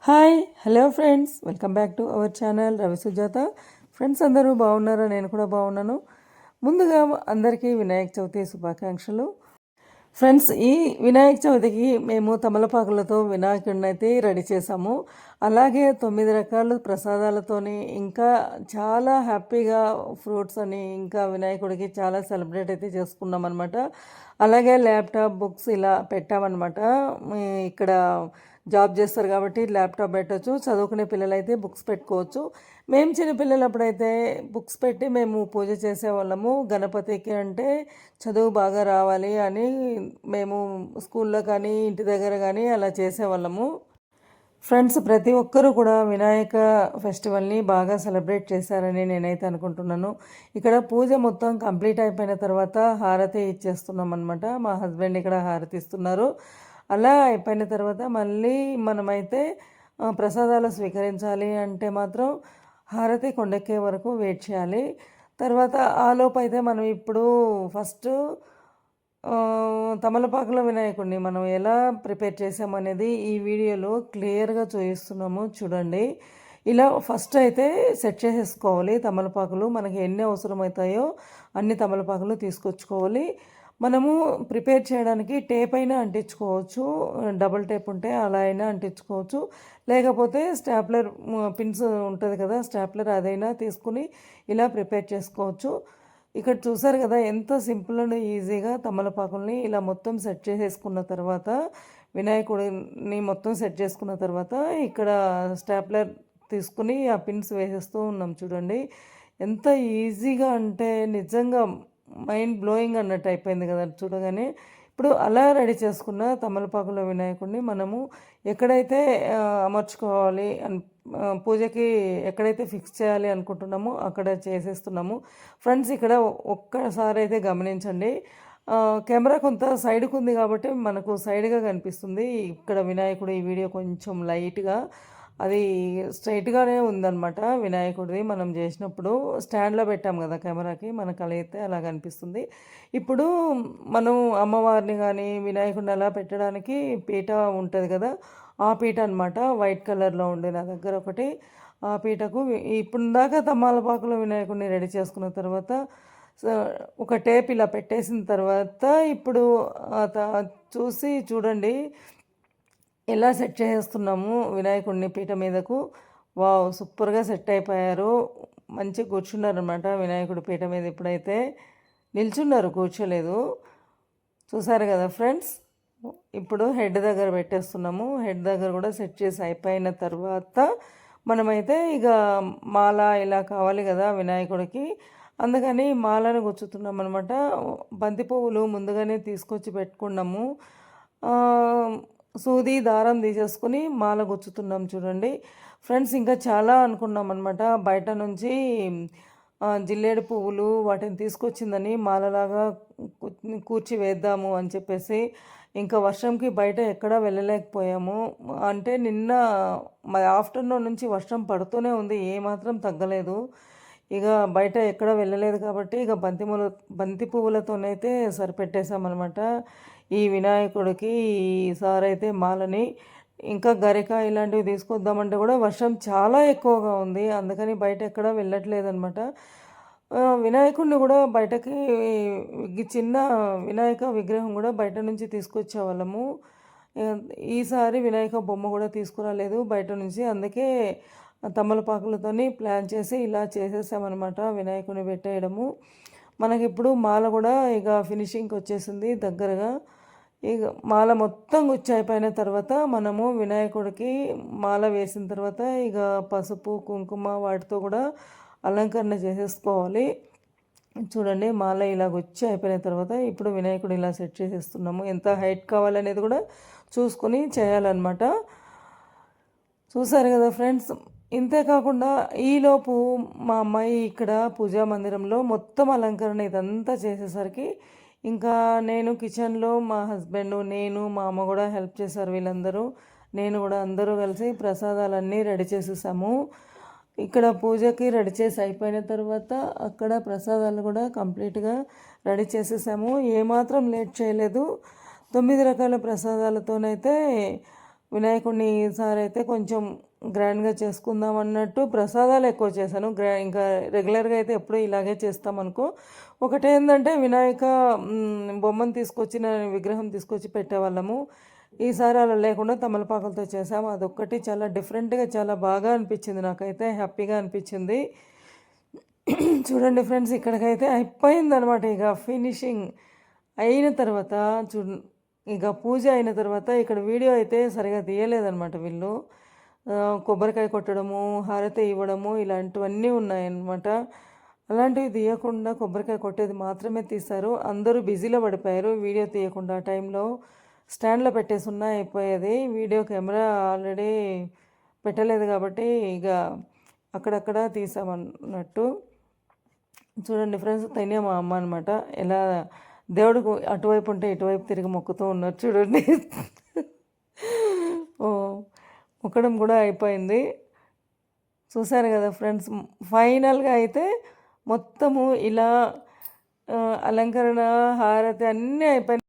Hi hello friends, welcome back to our channel Ravi Sujatha. Friends అందరూ బాగున్నారా? నేను కూడా బాగున్నాను. ముందుగా అందరికీ వినాయక చవితి శుభాకాంక్షలు. ఫ్రెండ్స్, ఈ వినాయక చవితికి మేము తమలపాకులతో వినాయకుడిని అయితే రెడీ చేసాము. అలాగే 9 రకాల ప్రసాదాలతోని ఇంకా చాలా హ్యాపీగా ఫ్రూట్స్ అని ఇంకా వినాయకుడికి చాలా సెలబ్రేట్ అయితే చేసుకున్నాం అనమాట. అలాగే ల్యాప్టాప్ బుక్స్ ఇలా పెట్టామన్నమాట. ఇక్కడ జాబ్ చేస్తారు కాబట్టి ల్యాప్టాప్ పెట్టచ్చు, చదువుకునే పిల్లలు అయితే బుక్స్ పెట్టుకోవచ్చు. మేము చిన్నపిల్లలప్పుడైతే బుక్స్ పెట్టి మేము పూజ చేసేవాళ్ళము. గణపతికి అంటే చదువు బాగా రావాలి అని మేము స్కూల్లో కానీ ఇంటి దగ్గర కానీ అలా చేసేవాళ్ళము. ఫ్రెండ్స్, ప్రతి ఒక్కరూ కూడా వినాయక ఫెస్టివల్ని బాగా సెలబ్రేట్ చేశారని నేనైతే అనుకుంటున్నాను. ఇక్కడ పూజ మొత్తం కంప్లీట్ అయిపోయిన తర్వాత హారతి ఇచ్చేస్తున్నాం అనమాట. మా హస్బెండ్ ఇక్కడ హారతి ఇస్తున్నారు. అలా అయిపోయిన తర్వాత మళ్ళీ మనమైతే ప్రసాదాలు స్వీకరించాలి అంటే మాత్రం హారతి కొండెక్కే వరకు వెయిట్ చేయాలి. తర్వాత ఆలోపు అయితే మనం ఇప్పుడు ఫస్ట్ తమలపాకుల వినాయకుడిని మనం ఎలా ప్రిపేర్ చేసామనేది ఈ వీడియోలో క్లియర్గా చూపిస్తున్నాము, చూడండి. ఇలా ఫస్ట్ అయితే సెట్ చేసేసుకోవాలి. తమలపాకులు మనకి ఎన్ని అవసరమవుతాయో అన్ని తమలపాకులు తీసుకొచ్చుకోవాలి. మనము ప్రిపేర్ చేయడానికి టేప్ అయినా అంటించుకోవచ్చు, డబుల్ టేప్ ఉంటే అలా అయినా అంటించుకోవచ్చు. లేకపోతే స్టాప్లర్ పిన్స్ ఉంటుంది కదా, స్టాప్లర్ అదైనా తీసుకుని ఇలా ప్రిపేర్ చేసుకోవచ్చు. ఇక్కడ చూసారు కదా ఎంత సింపుల్ అండ్ ఈజీగా తమలపాకుల్ని ఇలా మొత్తం సెట్ చేసేసుకున్న తర్వాత, వినాయకుడిని మొత్తం సెట్ చేసుకున్న తర్వాత ఇక్కడ స్టాప్లర్ తీసుకుని ఆ పిన్స్ వేసేస్తూ ఉన్నాం. చూడండి ఎంత ఈజీగా అంటే నిజంగా మైండ్ బ్లోయింగ్ అన్నట్టు అయిపోయింది కదా చూడగానే. ఇప్పుడు అలా రెడీ చేసుకున్న తమలపాకుల వినాయకుడిని మనము ఎక్కడైతే అమర్చుకోవాలి పూజకి ఎక్కడైతే ఫిక్స్ చేయాలి అనుకుంటున్నామో అక్కడ చేసేస్తున్నాము. ఫ్రెండ్స్, ఇక్కడ ఒక్కసారి అయితే గమనించండి. కెమెరా కొంత సైడ్కి ఉంది కాబట్టి మనకు సైడ్గా కనిపిస్తుంది. ఇక్కడ వినాయకుడు ఈ వీడియో కొంచెం లైట్గా అది స్ట్రైట్గానే ఉందన్నమాట. వినాయకుడిది మనం చేసినప్పుడు స్టాండ్లో పెట్టాం కదా కెమెరాకి, మనకు అలా అయితే అలా కనిపిస్తుంది. ఇప్పుడు మనం అమ్మవారిని కానీ వినాయకుడిని అలా పెట్టడానికి పీట ఉంటుంది కదా, ఆ పీట అనమాట. వైట్ కలర్లో ఉండే నా దగ్గర ఒకటి. ఆ పీటకు ఇప్పుడు దాకా తమాలపాకులో వినాయకుడిని రెడీ చేసుకున్న తర్వాత ఒక టేప్ ఇలా పెట్టేసిన తర్వాత ఇప్పుడు చూసి చూడండి ఎలా సెట్ చేసేస్తున్నాము వినాయకుడిని పీట మీదకు. వావ్, సూపర్గా సెట్ అయిపోయారు. మంచిగా కూర్చున్నారు అనమాట వినాయకుడి పీట మీద. ఇప్పుడైతే నిల్చున్నారు, కూర్చోలేదు. చూసారు కదా ఫ్రెండ్స్. ఇప్పుడు హెడ్ దగ్గర పెట్టేస్తున్నాము. హెడ్ దగ్గర కూడా సెట్ చేసి అయిపోయిన తర్వాత మనమైతే ఇక మాల ఇలా కావాలి కదా వినాయకుడికి, అందుకని మాలను గుచ్చుతున్నాం అనమాట. బంతి పువ్వులు ముందుగానే తీసుకొచ్చి పెట్టుకున్నాము. సూది దారం తీసేసుకుని మాల గుచ్చుతున్నాం. చూడండి ఫ్రెండ్స్, ఇంకా చాలా అనుకున్నాం అనమాట. బయట నుంచి జిల్లేడు పువ్వులు వాటిని తీసుకొచ్చిందని మాలలాగా కూర్చి వేద్దాము అని చెప్పేసి, ఇంకా వర్షంకి బయట ఎక్కడా వెళ్ళలేకపోయాము. అంటే నిన్న ఆఫ్టర్నూన్ నుంచి వర్షం పడుతూనే ఉంది, ఏమాత్రం తగ్గలేదు. ఇక బయట ఎక్కడ వెళ్ళలేదు కాబట్టి ఇక బంతి పువ్వులతోనైతే సరిపెట్టేశామన్నమాట ఈ వినాయకుడికి. ఈసారి అయితే మాలని ఇంకా గరిక ఇలాంటివి తీసుకొద్దామంటే కూడా వర్షం చాలా ఎక్కువగా ఉంది, అందుకని బయట ఎక్కడ వెళ్ళట్లేదన్నమాట. వినాయకుడిని కూడా బయటకి చిన్న వినాయక విగ్రహం కూడా బయట నుంచి తీసుకొచ్చేవాళ్ళము. ఈసారి వినాయక బొమ్మ కూడా తీసుకురాలేదు బయట నుంచి, అందుకే తమలపాకులతోని ప్లాన్ చేసి ఇలా చేసేసామన్నమాట వినాయకుని పెట్టేయడము. మనకి ఇప్పుడు మాల కూడా ఇక ఫినిషింగ్కి వచ్చేసింది దగ్గరగా. ఇక మాల మొత్తం గుచ్చి అయిపోయిన తర్వాత మనము వినాయకుడికి మాల వేసిన తర్వాత ఇక పసుపు కుంకుమ వాటితో కూడా అలంకరణ చేసేసుకోవాలి. చూడండి మాల ఇలా గుచ్చి అయిపోయిన తర్వాత ఇప్పుడు వినాయకుడు ఇలా సెట్ చేసేస్తున్నాము. ఎంత హైట్ కావాలనేది కూడా చూసుకొని చేయాలన్నమాట. చూసారు కదా ఫ్రెండ్స్. ఇంతేకాకుండా ఈలోపు మా అమ్మాయి ఇక్కడ పూజా మందిరంలో మొత్తం అలంకరణ ఇదంతా చేసేసరికి ఇంకా నేను కిచెన్లో మా హస్బెండ్, నేను, మా అమ్మ కూడా హెల్ప్ చేశారు. వీళ్ళందరూ నేను కూడా అందరూ కలిసి ప్రసాదాలన్నీ రెడీ చేసేసాము. ఇక్కడ పూజకి రెడీ చేసి అయిపోయిన తర్వాత అక్కడ ప్రసాదాలు కూడా కంప్లీట్గా రెడీ చేసేసాము. ఏమాత్రం లేట్ చేయలేదు. 9 రకాల ప్రసాదాలతోనైతే వినాయకుడిని ఈసారి అయితే కొంచెం గ్రాండ్గా చేసుకుందాం అన్నట్టు ప్రసాదాలు ఎక్కువ చేశాను. ఇంకా రెగ్యులర్గా అయితే ఎప్పుడూ ఇలాగే చేస్తామనుకో. ఒకటేంటంటే బొమ్మను తీసుకొచ్చి విగ్రహం తీసుకొచ్చి పెట్టేవాళ్ళము. ఈసారి అలా లేకుండా తమలపాకులతో చేసాము. అదొక్కటి చాలా డిఫరెంట్గా చాలా బాగా అనిపించింది, నాకైతే హ్యాపీగా అనిపించింది. చూడండి ఫ్రెండ్స్, ఇక్కడికైతే అయిపోయిందనమాట. ఇక ఫినిషింగ్ అయిన తర్వాత ఇక పూజ అయిన తర్వాత ఇక్కడ వీడియో అయితే సరిగా తీయలేదనమాట వీళ్ళు. కొబ్బరికాయ కొట్టడము, హారతి ఇవ్వడము ఇలాంటివన్నీ ఉన్నాయన్నమాట. అలాంటివి తీయకుండా కొబ్బరికాయ కొట్టేది మాత్రమే తీశారు. అందరూ బిజీలో పడిపోయారు వీడియో తీయకుండా. ఆ టైంలో స్టాండ్లో పెట్టేసి అయిపోయేది. వీడియో కెమెరా ఆల్రెడీ పెట్టలేదు కాబట్టి ఇక అక్కడక్కడ తీసామన్నట్టు. చూడండి ఫ్రెండ్స్, తనే మా అమ్మ అనమాట. ఎలా దేవుడికి అటువైపు ఉంటే ఇటువైపు తిరిగి మొక్కుతూ ఉన్నారు చూడండి. ఓ మొక్కడం కూడా అయిపోయింది. చూసారు కదా ఫ్రెండ్స్, ఫైనల్గా అయితే మొత్తము ఇలా అలంకరణ, హారతి అన్నీ అయిపోయినాయి.